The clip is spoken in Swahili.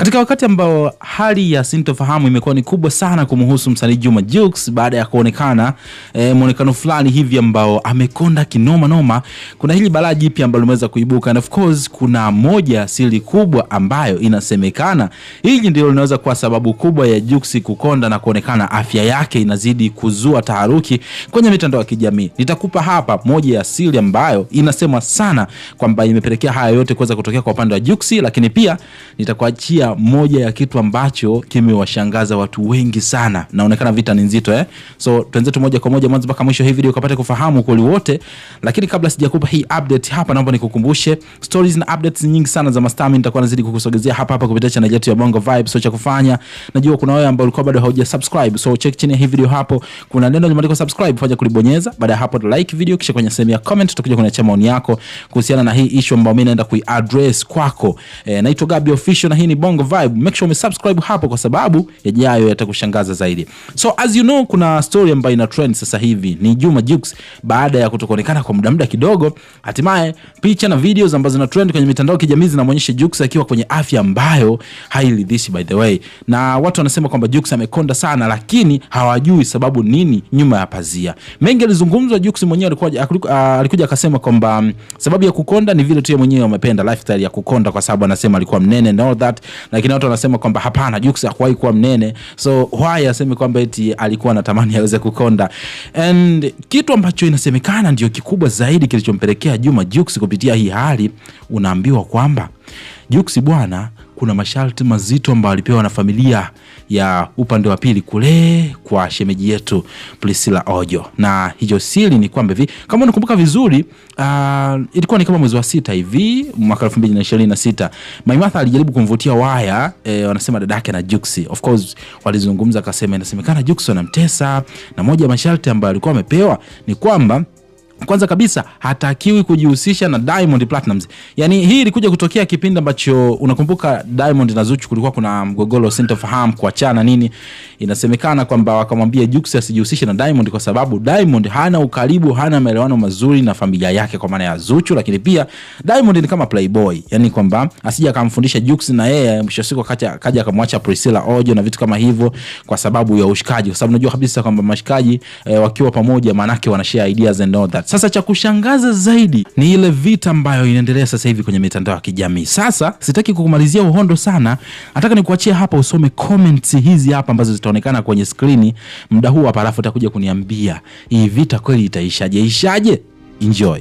Katika wakati ambao hali ya sintofahamu imekuwa ni kubwa sana kumhusu msanii Juma Jux baada ya kuonekana muonekano fulani hivi ambao amekonda kinoma noma, kuna hili balaa jipya ambalo limeweza kuibuka, and of course kuna moja siri kubwa ambayo inasemekana hili ndio linaweza kuwa sababu kubwa ya Jux kukonda na kuonekana afya yake inazidi kuzua taharuki kwenye mitandao ya kijamii. Nitakupa hapa moja ya siri ambayo inasema sana kwamba imepelekea haya yote kuweza kutokea kwa upande wa Jux, lakini pia nitakuachia moja ya kitu ambacho kimewashangaza watu wengi sana. Naonekana vita ni nzito So tuenzetu moja kwa moja mwanzo mpaka mwisho hii video ukapate kufahamu kweli wote. Lakini kabla sijakupa hii update hapa, naomba nikukumbushe stories na updates nyingi sana za Mastami nitakuwa nazidi kukusogezea hapa kupitia channel yetu ya Bongo Vibe. So cha kufanya, najua kuna wewe ambao ulikuwa bado hauja-subscribe, so check chini ya hii video hapo kuna neno limeandikwa subscribe, fanya kulibonyeza. Baada ya hapo like video, kisha kwenye sehemu ya comment tutakuja kuniachia maoni yako kuhusiana na hii issue ambayo mimi naenda kuiaddress kwako. Naitwa Gabi Official na hii ni Bongo Vibe. Make sure umesubscribe hapo kwa sababu yajayo yatakushangaza zaidi. So as you know, kuna story ambayo ina trend sasa hivi ni Juma Jux baada ya kutokuonekana kwa muda kidogo. Hatimaye picha na videos ambazo zina trend kwenye mitandao ya kijamii zinamuonyesha Jux akiwa kwenye afya ambayo hairidhishi by the way. Na watu wanasema kwamba Jux amekonda sana, lakini hawajui sababu nini nyuma ya pazia. Mengi alizungumzwa, Jux mwenyewe alikuja akasema kwamba sababu ya kukonda ni vile tu yeye mwenyewe amependa lifestyle ya kukonda kwa sababu anasema alikuwa mnene and all that. Lakini watu wanasema kwamba hapana, Jux hakuwahi kuwa mnene, so why aseme kwamba eti alikuwa anatamani aweze kukonda. And kitu ambacho inasemekana ndio kikubwa zaidi kilichompelekea Juma Jux kupitia hii hali, unaambiwa kwamba Jux bwana, kuna masharti mazito ambayo alipewa na familia ya upande wa pili kule kwa shemeji yetu Priscilla Ojo. Na hiyo siri ni kwamba hivi, kama unakumbuka vizuri, ilikuwa ni kama mwezi wa 6 hivi mwaka 2026, Maimartha alijaribu kumvutia waya, wanasema dadake na Jux. Of course walizungumza, akasema inasemekana Jux anamtesa, na moja ya masharti ambayo alikuwa amepewa ni kwamba kwanza kabisa hatakiwi kujihusisha na Diamond Platnumz. Yani hii ilikuja kutokea kipindi ambacho unakumbuka Diamond na Zuchu kulikuwa kuna mgogoro sintofahamu kuachana nini. Inasemekana kwamba wakamwambia Jux asijihusishe na Diamond kwa sababu Diamond hana ukaribu, hana maelewano mazuri na familia yake kwa maana ya Zuchu, lakini pia Diamond ni kama playboy. Yani kwamba asije akamfundisha Jux na yeye mwisho siku kaja akamwacha Priscilla Ojo na vitu kama hivyo kwa sababu ya ushikaji, kwa sababu unajua kabisa kwamba mashikaji wakiwa pamoja manake wana share ideas and all that. Sasa cha kushangaza zaidi ni ile vita ambayo inaendelea sasa hivi kwenye mitandao ya kijamii. Sasa sitaki kukumalizia uhondo sana, nataka nikuachie hapa usome comments hizi hapa ambazo zitaonekana kwenye screen muda huu hapa, alafu utakuja kuniambia hii vita kweli itaishaje. Enjoy.